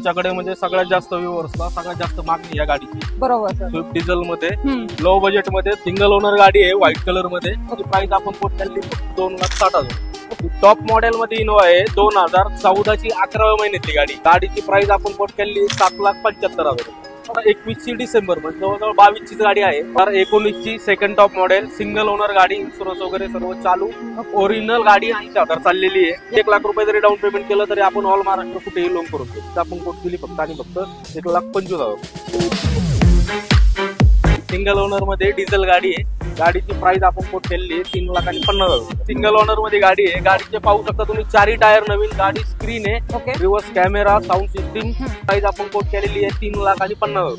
तुमच्याकडे म्हणजे सगळ्यात जास्त व्ह्यूअर्सला सगळ्यात जास्त मागणी या गाडीची। बरोबर सर। स्विफ्ट डिझेल मध्ये लो बजेट मध्ये सिंगल ओनर गाडी आहे, व्हाईट कलर मध्ये। प्राइस आपण कोट केली 2,60,000। टॉप मॉडेल मध्ये इनोवा आहे, 2014 ची 11व्या महिन्यातली गाडी। गाडीची प्राइस आपण कोट केली 7,75,000। 21 डिसेंबर म्हणजे जवळजवळ 22 ची गाडी आहे। तर 19 ची second top model single owner गाडी, इन्शुरन्स वगैरे सर्व चालू, ओरिजिनल गाडी 80,000 चाललेली आहे। 1 लाख रुपये जरी डाऊन पेमेंट केलं तरी आपण ऑल महाराष्ट्र कुठेही लोन करून देऊ। आपण कोट केली फक्त आणि फक्त 1,25,000। सिंगल ओनर मध्ये डिझेल गाडी आहे, गाडीची प्राइस आपण कोट केलेली 3,50,000। सिंगल ओनर मध्ये गाडी आहे, गाडीचे पाहू शकता तुम्ही 4 टायर नवीन, गाडी स्क्रीन आहे, reverse camera, sound system. Price आपण कोट केलेली आहे 3,50,000।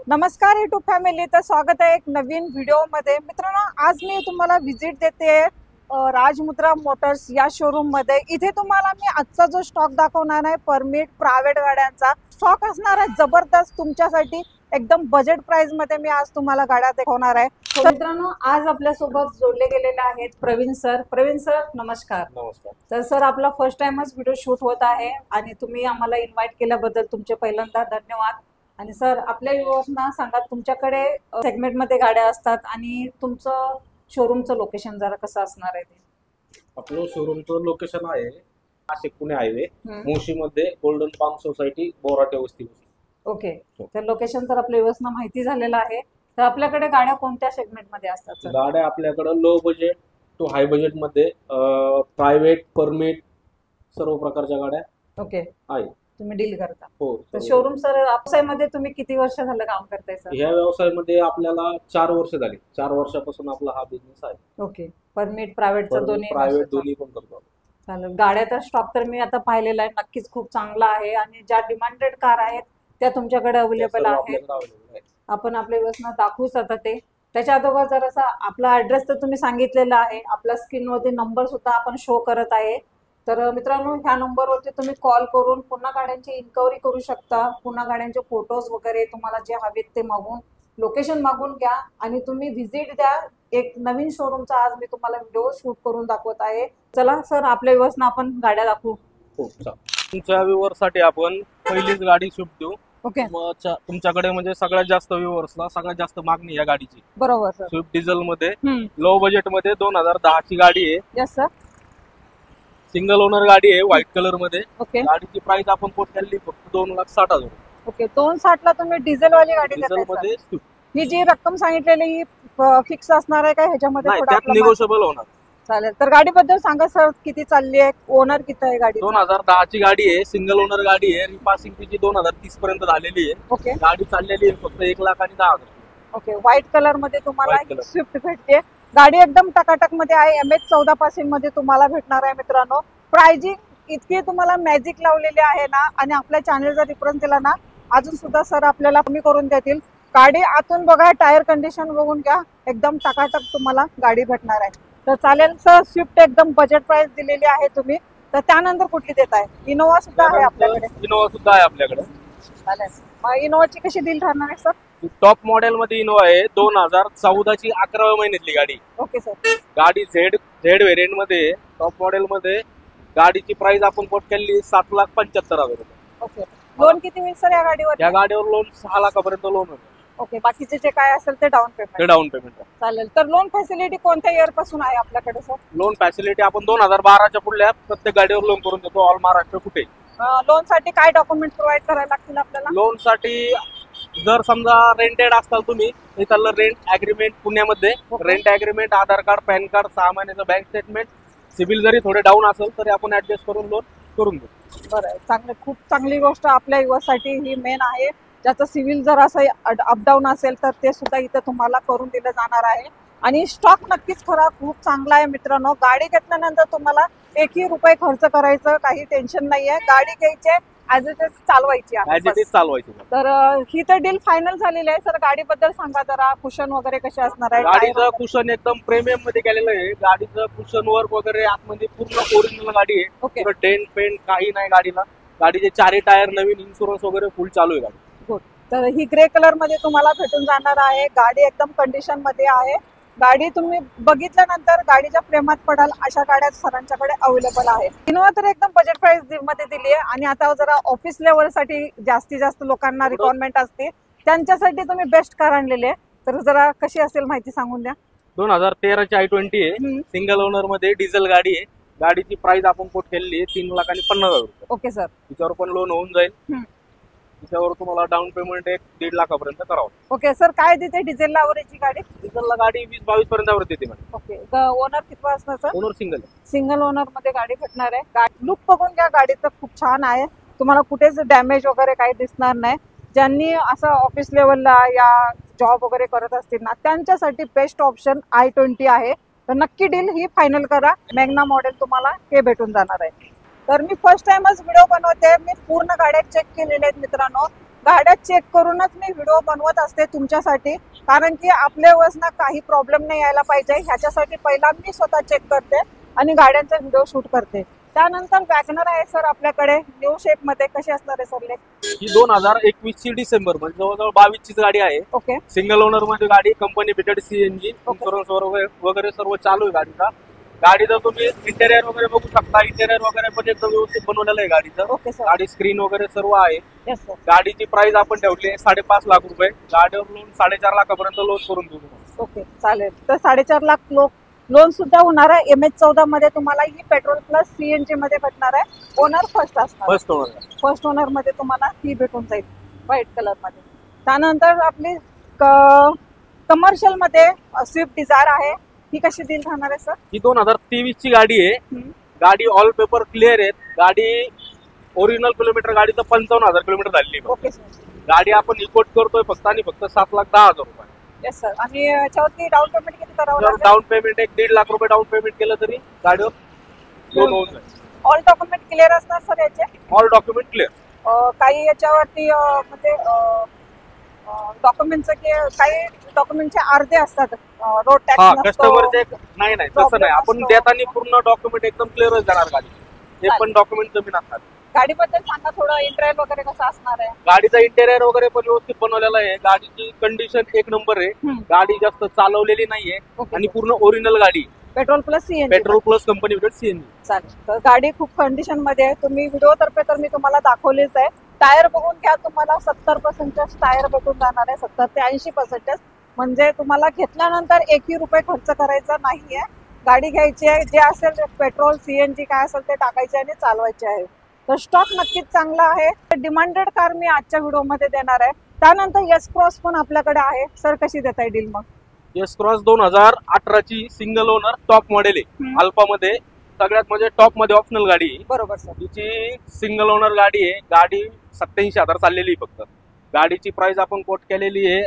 नमस्कार युट्यूब फॅमिली, तर स्वागत आहे एक नवीन व्हिडिओ मध्ये। मित्रांनो, आज मी तुम्हाला व्हिजिट देते राजमुद्रा मोटर्स या शोरूम मध्ये। इथे तुम्हाला मी आजचा जो स्टॉक दाखवणार आहे परमिट प्रायव्हेट गाड्यांचा स्टॉक असणार आहे जबरदस्त तुमच्यासाठी, एकदम बजेट प्राइस मध्ये मी आज तुम्हाला गाड्या दाखवणार आहे। मित्रांनो, आज आपल्या सोबत जोडले गेलेले आहेत प्रवीण सर। प्रवीण सर नमस्कार। नमस्कार। तर सर, आपला फर्स्ट टाइमच व्हिडिओ शूट होत आहे आणि तुम्ही आम्हाला इन्व्हाइट केल्याबद्दल तुमचे पहिल्यांदा धन्यवाद। आणि सर, आपल्या व्ह्युअर्सना सांगा तुमच्याकडे सेगमेंट मध्ये गाड्या असतात आणि तुमचं शोरूमचं लोकेशन जरा कसं असणार आहे ते? आपलं शोरूमचं लोकेशन आहे नाशिक पुणे हायवे, मोशी मध्ये गोल्डन पाम सोसायटी, बोराटे वस्ती। ओके, तर लोकेशन तर आपल्या व्ह्युअर्सना माहिती झालेलं आहे। तर आपल्याकडे गाड्या कोणत्या सेगमेंट मध्ये असतात सर? गाड्या आपल्याकडे low budget to high budget मध्ये प्रायव्हेट परमिट सर्व प्रकारच्या गाड्या ओके आहे, तुम्ही डील करता। हो। तर शोरूम सर व्यवसायामध्ये तुम्ही किती वर्ष झालं काम करताय सर? या व्यवसायामध्ये आपल्याला 4 वर्ष झाली। 4 वर्षापासून आपला हा बिझनेस आहे। ओके, परमिट प्रायव्हेटचं दोन्ही प्रायव्हेट दोन्ही पण करतो। चालेल। गाड्याचा स्टॉक तर मी आता पाहिलेला आहे, नक्कीच खूप चांगला आहे आणि ज्या डिमांडेड कार आहेत त्या तुमच्याकडे अवेलेबल आहेत। आपण आपल्या व्यवस्था दाखवूच आता ते। त्याच्या अगोदर जरासा आपला ऍड्रेस तर तुम्ही सांगितलेला आहे, आपल्या स्क्रीनवरती नंबर सुद्धा आपण शो करत आहे। तर मित्रांनो, ह्या नंबरवरती तुम्ही कॉल करून पुन्हा गाड्यांची इन्क्वायरी करू शकता, पुन्हा गाड्यांचे फोटोज वगैरे तुम्हाला जे हवेत ते मागून लोकेशन मागून घ्या आणि तुम्ही व्हिजिट द्या। एक नवीन शोरूमचा आज मी तुम्हाला व्हिडिओ शूट करून दाखवत आहे। चला सर, आपल्या व्यवस्था आपण गाड्या दाखवू। तुमच्या व्ह्यूअर्ससाठी आपण पहिलीच गाडी स्विफ्ट देऊ। ओके, तुमच्याकडे म्हणजे सगळ्यात जास्त व्ह्यूअर्सला सगळ्यात जास्त मागणी या गाडीची। बरोबर सर। स्विफ्ट डिझेल मध्ये लो बजेट मध्ये 2010 ची गाडी आहे। Yes sir. सिंगल ओनर गाडी आहे, व्हाईट कलर मध्ये। ओके, गाडीची प्राइस आपण कोट केली फक्त 2,60,000। ओके, 2,60 ला तुम्ही डिझेल वाली गाडी डिझेल देताय मध्ये सर? ही जी रक्कम सांगितलेली ही फिक्स असणार आहे का ह्याच्यामध्ये? नाही, त्यात निगोशिएबल होणार। चालेल। तर गाडीबद्दल सांगा सर, किती चालली आहे, ओनर किती आहे गाडी? 2010 ची गाडी आहे, सिंगल ओनर गाडी आहे, रिपासिंग तिची 2030 पर्यंत झालेली आहे। ओके, गाडी चाललेली आहे फक्त 1,10,000। ओके, व्हाईट कलर मध्ये तुम्हाला White color. स्विफ्ट भेटते। गाडी एकदम टकाटक मध्ये आहे, MH14 पासिंग मध्ये तुम्हाला भेटणार आहे। मित्रांनो, प्राइजिंग इतकी तुम्हाला मॅजिक लावलेली आहे ना, आणि आपल्या चॅनल जर रिफरन्स दिला ना अजून सुद्धा सर आपल्याला कमी करून देतील। गाडी आतून बघा, टायर कंडिशन बघून घ्या, एकदम टकाटक तुम्हाला गाडी भेटणार आहे। तर चालेल सर, स्विफ्ट एकदम बजेट प्राइस दिलेली आहे तुम्ही। तर त्यानंतर कुठली देताय? इनोवा सुद्धा आहे आपल्याकडे? इनोवा सुद्धा आहे आपल्याकडे। चालेल। मग इनोवाची कशी डील ठरणार आहे सर? टॉप मॉडेल मध्ये इनोवा आहे, 2014 ची 11व्या महिन्यातली गाडी। Okay sir. गाडी झेड व्हेरियंट मध्ये टॉप मॉडेल मध्ये। गाडीची प्राइस आपण कोट केली 7,75,000। ओके, लोन किती होईल सर या गाडीवर? या गाडीवर लोन 6 लाखापर्यंत लोन होईल। ओके, बाकीचे जे काय असेल ते डाऊन पेमेंट? ते डाऊन पेमेंट। चालेल। तर लोन फॅसिलिटी कोणत्या इयर पासून आहे आपल्याकडे सर? लोन फॅसिलिटी आपण 2012 च्या पुढल्या प्रत्येक गाडीवर लोन करून देतो, ऑल महाराष्ट्र कुठे। लोन साठी काय डॉक्युमेंट प्रोव्हाइड करायला लागतील आपल्याला? लोन साठी जर समजा रेंटेड असताल तुम्ही, इथलं रेंट अग्रीमेंट पुण्यामध्ये, रेंट अग्रीमेंट, आधार कार्ड, पॅन कार्ड, 6 महिन्याचं बँक स्टेटमेंट, सिबिल जरी थोडे डाऊन असेल तरी आपण ऍडजस्ट करून लोन करून देऊ। बरं आहे, चांगलं, खूप चांगली गोष्ट आपल्या युवासाठी ही मेन आहे। ज्याचं सिव्हिल जर असं अपडाऊन असेल तर ते सुद्धा इथं तुम्हाला करून दिलं जाणार आहे। आणि स्टॉक नक्कीच खरा खूप चांगला आहे। मित्रांनो, गाडी घेतल्यानंतर तुम्हाला 1ही रुपये खर्च करायचं काही टेन्शन नाहीये, गाडी घ्यायची ऍज इट इज चालवायची आहे। तर ही तर डील फायनल झालेली आहे। सर, गाडीबद्दल सांगा जरा, कुशन वगैरे कसे असणार आहे? गाडीचं कुशन एकदम प्रीमियम मध्ये केलेलं आहे। गाडीचं कुशन वर्क वगैरे आतमध्ये पूर्ण ओरिजिनल गाडी आहे। ओके, डेंट पेंट काही नाही गाडीला। गाडीचे 4 टायर नवीन, इन्शुरन्स वगैरे फुल चालू आहे गाडी। गुड। तर ही ग्रे कलर मध्ये तुम्हाला भेटून जाणार आहे। गाडी एकदम कंडिशन मध्ये आहे, गाडी तुम्ही बघितल्यानंतर गाडीच्या प्रेमात पडाल अशा गाड्या सरांच्याकडे अवेलेबल आहे. इनोवा तर एकदम बजेट प्राइस मध्ये दिली आहे आणि आता जरा ऑफिस लेवल साठी जास्तीत जास्त लोकांना रिक्वायरमेंट असते त्यांच्यासाठी तुम्ही बेस्ट कार आणलेली आहे. तर जरा कशी असेल माहिती सांगून द्या. 2013ची i20 आहे, सिंगल ओनर मध्ये डिझेल गाडी आहे. गाडीची प्राइस आपण कोट केलेली आहे 3,50,000 रुपये. Okay sir. तिच्यावर पण लोन होऊन जाईल. तिच्यावर तुम्हाला डाऊन पेमेंट 1-1.5 लाखापर्यंत करावं. Okay sir. काय देते डिझेल ॲव्हरेजची गाडी? डिझेलला गाडी 20-22 पर्यंत देते मॅडम. ओके. ओनर किती असणार sir? Owner single. Single owner मध्ये गाडी भेटणार आहे. लुक बघून घ्या गाडीचं, खूप छान आहे. तुम्हाला कुठेच डॅमेज वगैरे काही दिसणार नाही. ज्यांनी असं ऑफिस लेवलला या जॉब वगैरे करत असतील ना त्यांच्यासाठी बेस्ट ऑप्शन i20 आहे. तर नक्की डील ही फायनल करा. मॅग्ना मॉडेल तुम्हाला हे भेटून जाणार आहे. तर मी फर्स्ट टाइमच व्हिडिओ बनवते. मी पूर्ण गाड्या चेक केलेल्या आहेत मित्रांनो. गाड्या चेक करूनच मी व्हिडिओ बनवत असते तुमच्यासाठी, कारण की आपल्या वजना काही प्रॉब्लेम नाही यायला पाहिजे ह्याच्यासाठी पहिला मी स्वतः चेक करते आणि गाड्यांचा व्हिडिओ शूट करते. त्यानंतर वॅगनर आहे सर आपल्याकडे न्यू शेप मध्ये. कशी असणार आहे सर? ही 2021ची डिसेंबर म्हणजे जवळजवळ 22ची गाडी आहे. ओके. सिंगल ओनर मध्ये गाडी, कंपनी फिटेड सीएनजी, इन्शुरन्स वगैरे सर्व चालू आहे गाडीचा. गाडीचं तुम्ही इंटेरियर वगैरे बघू शकता. इंटेरियर वगैरे पण एकदम व्यवस्थित बनवलेलं आहे गाडीचं. Okay sir. गाडी स्क्रीन वगैरे सर्व आहे. Yes sir. गाडीची प्राइस आपण ठेवली आहे 5.5 लाख रुपये. गाडीवर लोन 4.5 लाखापर्यंत लोन करून देऊ. ओके चालेल. तर 4.5 लाख लोन सुद्धा होणार आहे. MH14 मध्ये तुम्हाला ही पेट्रोल प्लस सीएनजी मध्ये भेटणार आहे. ओनर फर्स्ट असणार. फर्स्ट ओनर मध्ये तुम्हाला ही भेटून जाईल व्हाईट कलर मध्ये. त्यानंतर आपली कमर्शियल मध्ये स्विफ्ट डिझायर आहे. ही कशी डील राहणार आहे सर? ही 2023ची गाडी आहे. गाडी ऑल पेपर क्लिअर आहेत. गाडी ओरिजिनल किलोमीटर गाडीचं 55,000 किलोमीटर झालेली. Okay sir. गाडी आपण इम्पोर्ट करतोय फक्त आणि फक्त 7,10,000 रुपये. Yes sir. आणि याच्यावरती डाऊन पेमेंट किती करावं लागेल? डाऊन पेमेंट 1-1.5 लाख रुपये डाऊन पेमेंट केलं तरी गाडीवर लोन होऊन जाईल. ऑल डॉक्युमेंट क्लिअर असणार सर याचे? All document clear. काही याच्यावरती म्हणजे डॉक्युमेंटचे काही डॉक्युमेंटचे अर्धे असतात. रोड टॅक्स कस्टमरचे नाही तसं नाही. आपण देताना पूर्ण डॉक्युमेंट एकदम क्लिअरच देणार गाडी. हे पण डॉक्युमेंट कमी नसतात. गाडीबद्दल सांगा थोडं. इंटेरियर वगैरे कसं असणार आहे? गाडीचा इंटेरियर वगैरे पण व्यवस्थित बनवलेला आहे. गाडीची कंडिशन एक नंबर आहे. गाडी जास्त चालवलेली नाहीये आणि पूर्ण ओरिजिनल गाडी. Petrol plus CNG. Petrol plus company CNG. चालेल. तर गाडी खूप कंडिशन मध्ये आहे. तुम्ही व्हिडिओ तर्फे तर मी तुम्हाला दाखवलीच आहे. टायर बघून घ्या. तुम्हाला 70% टायर भेटून जाणार आहे. 70 ते 80%. म्हणजे तुम्हाला घेतल्यानंतर एकही रुपये खर्च करायचा नाहीये. गाडी घ्यायची आहे, जे असेल पेट्रोल सीएनजी काय असेल ते टाकायचे आणि चालवायचे आहे. तर स्टॉक नक्कीच चांगला आहे. डिमांडेड कार मी आजच्या व्हिडिओ मध्ये देणार आहे. त्यानंतर एस क्रॉस पण आपल्याकडे आहे. सर कशी देताय डील मग? एस क्रॉस 2018ची सिंगल ओनर टॉप मॉडेल आहे. अल्फा मध्ये सगळ्यात म्हणजे टॉप मध्ये ऑप्शनल गाडी. बरोबर सर. तिची सिंगल ओनर गाडी आहे. गाडी 87,000 चाललेली फक्त. गाडीची प्राइस आपण कोट केलेली आहे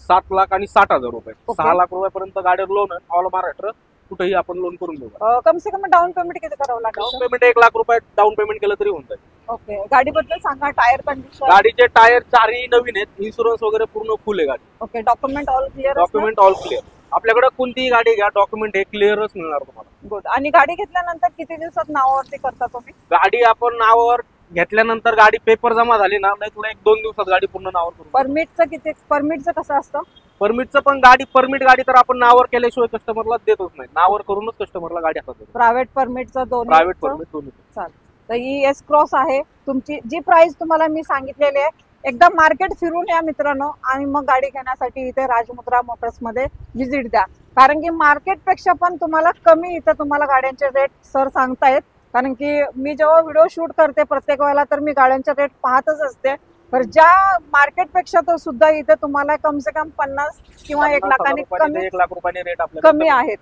7,60,000 रुपये. 6 लाख रुपयापर्यंत गाडीवर लोन ऑल महाराष्ट्र कुठेही आपण लोन करून देऊ. कम से कम डाऊन पेमेंट किती करावं लागेल? डाऊन पेमेंट 1 लाख रुपये डाऊन पेमेंट केलं तरी होऊन जाईल. ओके. गाडीबद्दल सांगा. Tyre condition? गाडीचे टायर 4ही नवीन आहेत. इन्शुरन्स वगैरे पूर्ण फुल आहे गाडी. Okay. Document all clear? Document all clear. आपल्याकडे कोणतीही गाडी घ्या डॉक्युमेंट हे क्लिअरच मिळणार तुम्हाला. गुड. आणि गाडी घेतल्यानंतर किती दिवसात नावावरती करता तुम्ही? गाडी आपण नावावर घेतल्यानंतर गाडी पेपर जमा झाली ना नाही तुला 1-2 दिवसात गाडी पूर्ण नावावर करू. परमिटचं किती? परमिटचं कसं असतं? परमिटचं पण परमिट गाडी तर आपण नावावर केल्याशिवाय कस्टमरला देतच नाही. नावावर करूनच कस्टमरला गाडी हातात देतो. प्रायव्हेट परमिटचं दोन्ही? प्रायव्हेट परमिट दोन्ही. चालेल. तर ही एस क्रॉस आहे. तुमची जी प्राइस तुम्हाला मी सांगितलेली आहे एकदा मार्केट फिरून या मित्रांनो आणि मग गाडी घेण्यासाठी इथे राजमुद्रा मोटर्स मध्ये व्हिजिट द्या. कारण की मार्केट पेक्षा पण तुम्हाला कमी इथं तुम्हाला गाड्यांचे रेट सर सांगतायत. कारण की मी जेव्हा व्हिडिओ शूट करते प्रत्येक वेळेला तर मी गाड्यांचे रेट पाहतच असते. तर ज्या मार्केट पेक्षा तर सुद्धा इथे तुम्हाला कम से कम 50 किंवा 1 लाखांनी 1 लाख रुपये रेट आपल्याला कमी आहेत.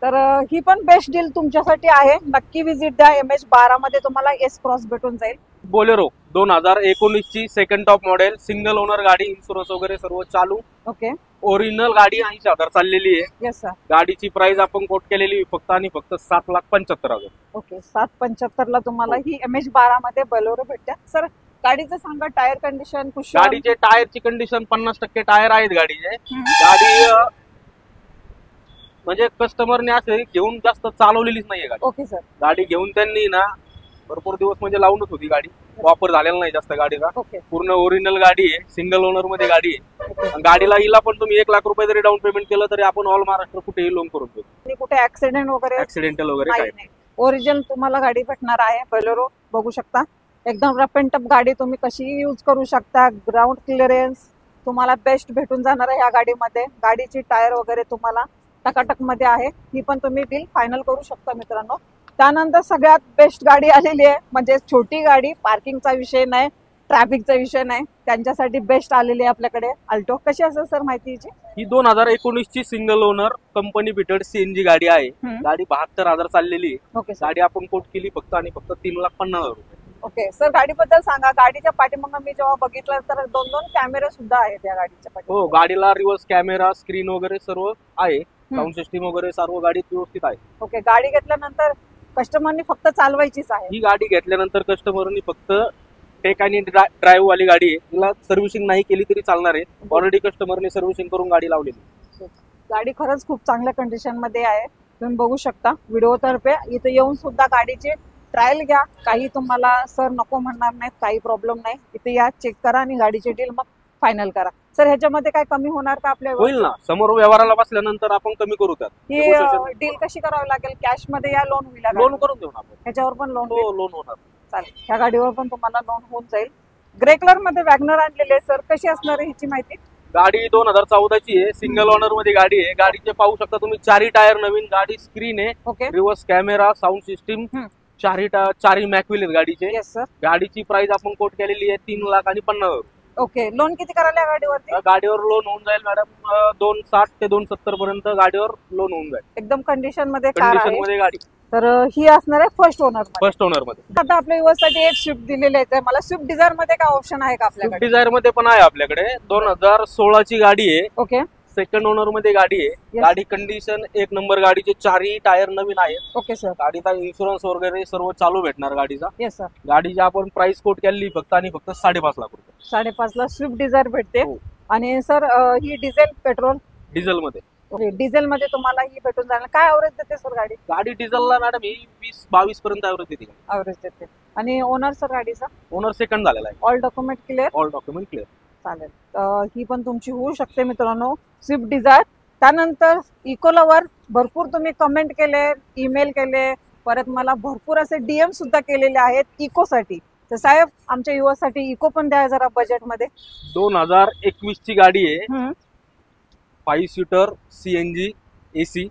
तर ही पण बेस्ट डील तुमच्यासाठी आहे. नक्की व्हिजिट द्या. MH12 मध्ये तुम्हाला एस क्रॉस भेटून जाईल. बोलेरो 2019ची second top model single owner गाडी. इन्शुरन्स वगैरे सर्व चालू. ओके. ओरिजिनल गाडी 80,000 चाललेली आहे. Yes sir. गाडीची प्राइस आपण कोट केलेली फक्त आणि फक्त 7,75,000. ओके. 7,75 ला तुम्हाला ही MH12 मध्ये बोलेरो भेटते. सर गाडीचं सांगा. Tyre condition? गाडीचे टायरची कंडिशन 50% टायर आहेत गाडीचे. गाडी म्हणजे कस्टमरने असे घेऊन जास्त चालवलेलीच नाहीये गाडी. Okay sir. गाडी घेऊन त्यांनी ना भरपूर दिवस म्हणजे लावूनच होती गाडी, वापर झालेला नाही जास्त गाडीचा. ओके पूर्ण ओरिजिनल गाडी आहे, सिंगल ओनर मध्ये गाडी आहे. आणि गाडीला हिला पण तुम्ही 1,00,000 जरी डाऊन पेमेंट केलं तरी आपण ऑल महाराष्ट्र कुठेही लोन करून देऊ. आणि कुठे ऍक्सिडेंट वगैरे ऍक्सिडेंटल वगैरे नाही काय नाही. ओरिजिनल तुम्हाला गाडी भेटणार आहे. बोलेरो बघू शकता, एकदम रफ अँड टफ गाडी, तुम्ही कशीही यूज करू शकता. ग्राउंड क्लिअरन्स तुम्हाला बेस्ट भेटून जाणार आहे ह्या गाडीमध्ये. गाडीची टायर वगैरे तुम्हाला टकाटक मध्ये आहे. ही पण तुम्ही डील फायनल करू शकता मित्रांनो. त्यानंतर सगळ्यात बेस्ट गाडी आलेली आहे, म्हणजे छोटी गाडी, पार्किंगचा विषय नाही, ट्रॅफिकचा विषय नाही, त्यांच्यासाठी बेस्ट आलेली आहे आपल्याकडे अल्टो. कशी असेल सर माहिती याची? ही 2019 ची single owner company fitted CNG गाडी आहे. गाडी 72,000 चाललेली आहे. Okay sir. गाडी आपण कोट केली फक्त आणि फक्त 3,50,000 रुपये. ओके सर, गाडीबद्दल सांगा. गाडीच्या पाठीमागे मी जेव्हा बघितलं तर 2 कॅमेरे सुद्धा आहेत या गाडीच्या पाठीमागे. हो, गाडीला रिव्हर्स कॅमेरा, स्क्रीन वगैरे सर्व आहे, साऊंड सिस्टीम वगैरे सर्व गाडीत व्यवस्थित आहे. ओके, गाडी घेतल्यानंतर कस्टमरनी फक्त चालवायचीच आहे. ही गाडी घेतल्यानंतर कस्टमरनी फक्त टेक आणि ड्राईव्ह वाली गाडी आहे, तिला सर्व्हिसिंग नाही केली तरी चालणार आहे. ऑलरेडी कस्टमरने सर्व्हिसिंग करून गाडी लावलेली. गाडी खरंच खूप चांगल्या कंडिशन मध्ये आहे, तुम्ही बघू शकता व्हिडिओ तर्फे. इथे येऊन सुद्धा गाडीची ट्रायल घ्या. काही तुम्हाला सर नको म्हणणार नाहीत, काही प्रॉब्लेम नाही. इथे या, चेक करा आणि गाडीची डील मग फायनल करा. सर ह्याच्यामध्ये काय कमी होणार का आपल्या? होईल ना, समोर व्यवहाराला बसल्यानंतर आपण कमी करू त्यात. ही डील कशी करावी लागेल? कॅश मध्ये या लोन होईल? लोन करून देऊ ना आपण. ह्याच्यावर पण लोन? हो, लोन होणार. चालेल, ह्या गाडीवर पण तुम्हाला लोन होऊन जाईल. ग्रे कलर मध्ये वॅगनर आणलेले सर, कशी असणार आहे ह्याची माहिती? गाडी 2014 ची आहे, सिंगल ओनर मध्ये गाडी आहे. गाडीचे पाहू शकता तुम्ही, 4 टायर नवीन, गाडी स्क्रीन आहे, okay, reverse camera, sound system, 4 मॅक्विल आहेत गाडीचे. Yes sir. गाडीची प्राइस आपण कोट केलेली आहे 3,50,000. ओके, लोन किती करायला गाडीवरती? गाडीवर लोन होऊन जाईल मॅडम 2,60 ते 2,70 पर्यंत गाडीवर लोन होऊन जाईल. एकदम कंडिशन मध्ये कार कंडिशन आहे. मध्ये गाडी तर ही असणार आहे फर्स्ट ओनर. फर्स्ट ओनर मध्ये. आता आपल्या युवसाठी एक स्विफ्ट दिलेले आहे. मला स्विफ्ट डिझायर मध्ये काय ऑप्शन आहे का आपल्याकडे? डिझायर मध्ये पण आहे आपल्याकडे. 2016 ची गाडी आहे, ओके, सेकंड ओनर मध्ये गाडी आहे. Yes. गाडी कंडिशन 1 नंबर, गाडीचे 4 टायर नवीन आहेत. Okay sir. गाडीचा इन्शुरन्स वगैरे सर्व चालू भेटणार गाडीचा. Yes sir. गाडीची आपण प्राइस कोट केली फक्त आणि फक्त 5.5 लाख रुपये. 5.5 ला स्विफ्ट डिझायर भेटते. हो. आणि सर ही डिझेल पेट्रोल? डिझेल मध्ये. ओके, डिझेल मध्ये तुम्हाला ही भेटून जाणार. काय ॲव्हरेज देते सर गाडी? गाडी डिझेलला मॅडम ही 20-22 पर्यंत ॲव्हरेज देते. ॲव्हरेज देते. आणि ओनर सर गाडीचा? ओनर सेकंड झालेला आहे. All document clear? All document clear. चालेल, ही पण तुमची होऊ शकते मित्रांनो, स्विफ्ट डिझायर. त्यानंतर इको लवर भरपूर तुम्ही कमेंट केले, ईमेल केले, परत मला भरपूर असे डीएम सुद्धा केलेले आहेत इकोसाठी. तर साहेब आमच्या युवासाठी इको पण द्या जरा बजेटमध्ये. 2021 ची गाडी आहे, 5 सीटर सीएनजी एसी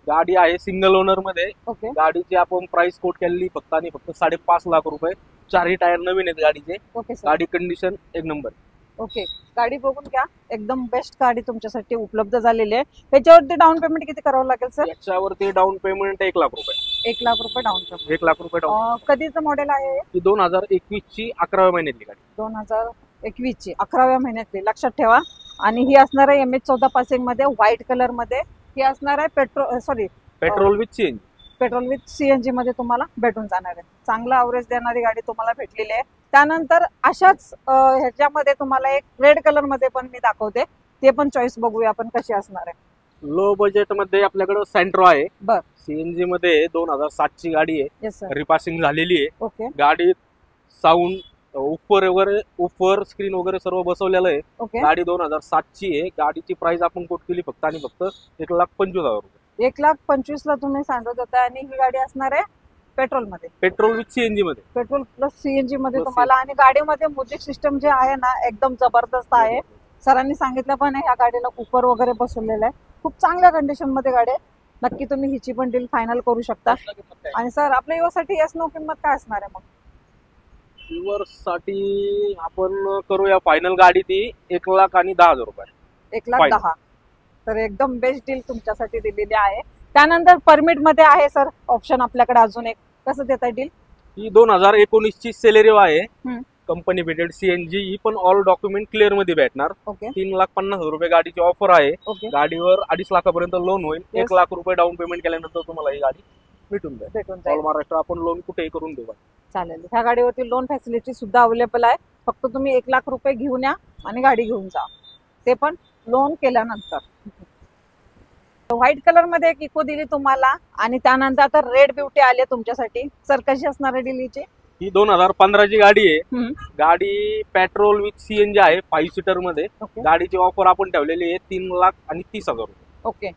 गाडी आहे, सिंगल ओनर मध्ये. ओके, गाडीची आपण प्राइस कोट केलेली फक्त आणि फक्त 5.5 लाख रुपये. 4 टायर नवीन आहेत गाडीचे. Okay sir. गाडी कंडिशन 1 नंबर. ओके, गाडी बघून घ्या, एकदम बेस्ट गाडी तुमच्यासाठी उपलब्ध झालेली आहे. त्याच्यावरती डाऊन पेमेंट किती करावं लागेल सर? याच्यावरती डाऊन पेमेंट 1 लाख रुपये. 1 लाख रुपये डाऊन पेमेंट. 1 लाख रुपये डाऊन. कधीचं मॉडेल आहे? ही 2021 ची 11व्या महिन्यातली गाडी. 2021 ची 11व्या महिन्यातली, लक्षात ठेवा. आणि ही असणार आहे MH14 पासिंग मध्ये, व्हाईट कलर मध्ये. ही असणार आहे petrol with CNG. Petrol with CNG मध्ये तुम्हाला भेटून जाणार आहे. चांगला ॲव्हरेज देणारी गाडी तुम्हाला भेटलेली आहे. त्यानंतर अशाच ह्याच्यामध्ये तुम्हाला एक रेड कलर मध्ये पण मी दाखवते, ते पण चॉईस बघूया आपण कशी असणार आहे. लो बजेट मध्ये आपल्याकडे सेंट्रो आहे. बर. सीएनजी मध्ये 2007 ची गाडी आहे. Yes sir. रिपासिंग झालेली आहे. ओके. गाडीत साऊंड, उफर वगैरे, उफर स्क्रीन वगैरे सर्व बसवलेलं आहे. ओके. गाडी 2007 ची आहे. गाडीची प्राइस आपण कोट केली फक्त आणि फक्त 1,25,000 रुपये. 1,25,000 ला तुम्ही सांगत होता. आणि ही गाडी असणार आहे पेट्रोल मध्ये, पेट्रोल विथ सीएनजी मध्ये. पेट्रोल प्लस सीएनजी मध्ये Plus तुम्हाला. आणि गाडीमध्ये म्युझिक सिस्टम जे आहे ना, एकदम जबरदस्त आहे. सरांनी सांगितलं पण ह्या गाडीला कुपर वगैरे बसवलेलं आहे. खूप चांगल्या कंडिशन मध्ये गाडी आहे. नक्की तुम्ही हिची पण डील फायनल करू शकता. आणि सर आपल्या युवासाठी एस नो किंमत काय असणार आहे मग? व्ह्युअर्स साठी आपण करूया फायनल गाडी ती 1,10,000 रुपये. 1,10,000. तर एकदम बेस्ट डील तुमच्यासाठी दिलेली आहे. त्यानंतर परमिट मध्ये आहे सर ऑप्शन आपल्याकडे अजून एक, कसं देता डील? ही 2019 ची सेलेरिओ आहे, हम्म. Company fitted CNG. ही पण ऑल डॉक्युमेंट क्लिअर मध्ये भेटणार. ओके. 3,50,000 रुपये गाडीची ऑफर आहे. ओके. गाडीवर 2.5 लाखापर्यंत लोन होईल. Yes. 1 लाख रुपये डाऊन पेमेंट केल्यानंतर तुम्हाला ही गाडी भेटून जाईल. ऑल महाराष्ट्र आपण लोन कुठेही करून देऊ. चालेल, ह्या गाडीवरती लोन फॅसिलिटी सुद्धा अवेलेबल आहे. फक्त तुम्ही 1 लाख रुपये घेऊन या आणि गाडी घेऊन जा, ते पण लोन केल्यानंतर. व्हाईट कलर मध्ये एक इको दिली तुम्हाला आणि त्यानंतर आता रेड ब्युटी आली तुमच्यासाठी. सर कशी असणार आहे डीलची? ही 2015 ची गाडी आहे. हम्म. गाडी पेट्रोल विथ सीएनजी आहे 5 सीटर मध्ये. ओके गाडीची ऑफर आपण ठेवलेली आहे 3,30,000 रुपये. ओके.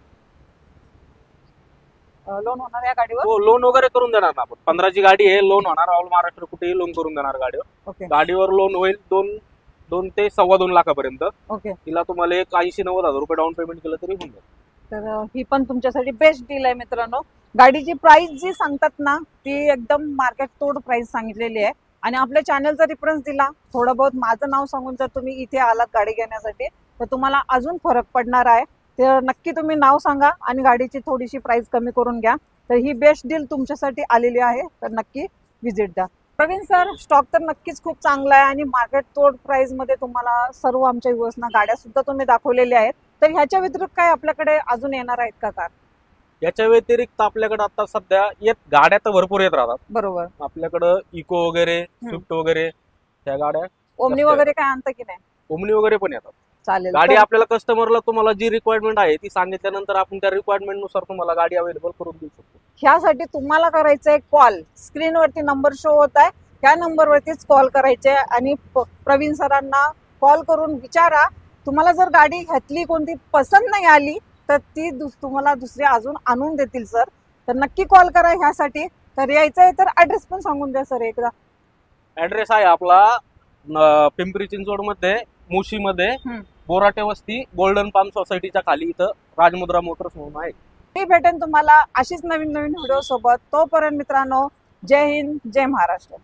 लोन होणार या गाडीवर? हो, लोन वगैरे करून देणार ना आपण. 15 ची गाडी आहे, लोन होणार. ऑल महाराष्ट्र कुठेही लोन करून देणार गाडीवर. ओके गाडीवर लोन होईल 2 ते 2.25 लाखापर्यंत. ओके. तिला तुम्हाला एक 80-90,000 रुपये डाऊन पेमेंट केलं तरी होऊन जाईल. तर ही पण तुमच्यासाठी बेस्ट डील आहे मित्रांनो. गाडीची प्राइस जी सांगतात ना ती एकदम मार्केट तोड प्राइस सांगितलेली आहे आणि आपल्या चॅनलचा रेफरन्स दिला, थोडं बहुत माझं नाव सांगून जर तुम्ही इथे आलात गाडी घेण्यासाठी तर तुम्हाला अजून फरक पडणार आहे. तर नक्की तुम्ही नाव सांगा आणि गाडीची थोडीशी प्राइस कमी करून घ्या. तर ही बेस्ट डील तुमच्यासाठी आलेली आहे, तर नक्की विजिट द्या. प्रवीण सर, स्टॉक तर नक्कीच खूप चांगला आहे आणि मार्केट तोड प्राइस मध्ये तुम्हाला सर्व आमच्या व्ह्युअर्सना गाड्या सुद्धा तुम्ही दाखवलेल्या आहेत. तर ह्याच्या व्यतिरिक्त काय आपल्याकडे अजून येणार आहेत का कार? याच्या व्यतिरिक्त आपल्याकडे आता सध्या गाड्या तर भरपूर येत राहतात. बरोबर. आपल्याकडं इको वगैरे, स्विफ्ट वगैरे, त्या गाड्या, ओमनी वगैरे काय आणतं की नाही? ओमनी वगैरे पण येतात. चालेल. गाडी तर आपल्याला कस्टमरला तुम्हाला जी रिक्वायरमेंट आहे ती सांगितल्यानंतर आपण त्या रिक्वायरमेंट नुसार तुम्हाला गाडी अवेलेबल करून देऊ शकतो. ह्यासाठी तुम्हाला करायचंय कॉल. स्क्रीनवरती नंबर शो होत आहे, त्या नंबरवरतीच कॉल करायचे आणि प्रवीण सरांना कॉल करून विचारा. तुम्हाला जर गाडी ह्यातली कोणती पसंत नाही आली तर ती तुम्हाला दुसरी अजून आणून देतील सर. तर नक्की कॉल करा ह्यासाठी. तर यायचंय तर ऍड्रेस पण सांगून द्या सर एकदा. ऍड्रेस आहे आपला पिंपरी चिंचवड मध्ये, मुशी मध्ये, बोराटे वस्ती, गोल्डन पाम सोसायटीच्या खाली इथं राजमुद्रा मोटर्स म्हणून आहे. मी भेटेन तुम्हाला अशीच नवीन नवीन व्हिडिओ सोबत. तोपर्यंत मित्रांनो, जय हिंद, जय महाराष्ट्र.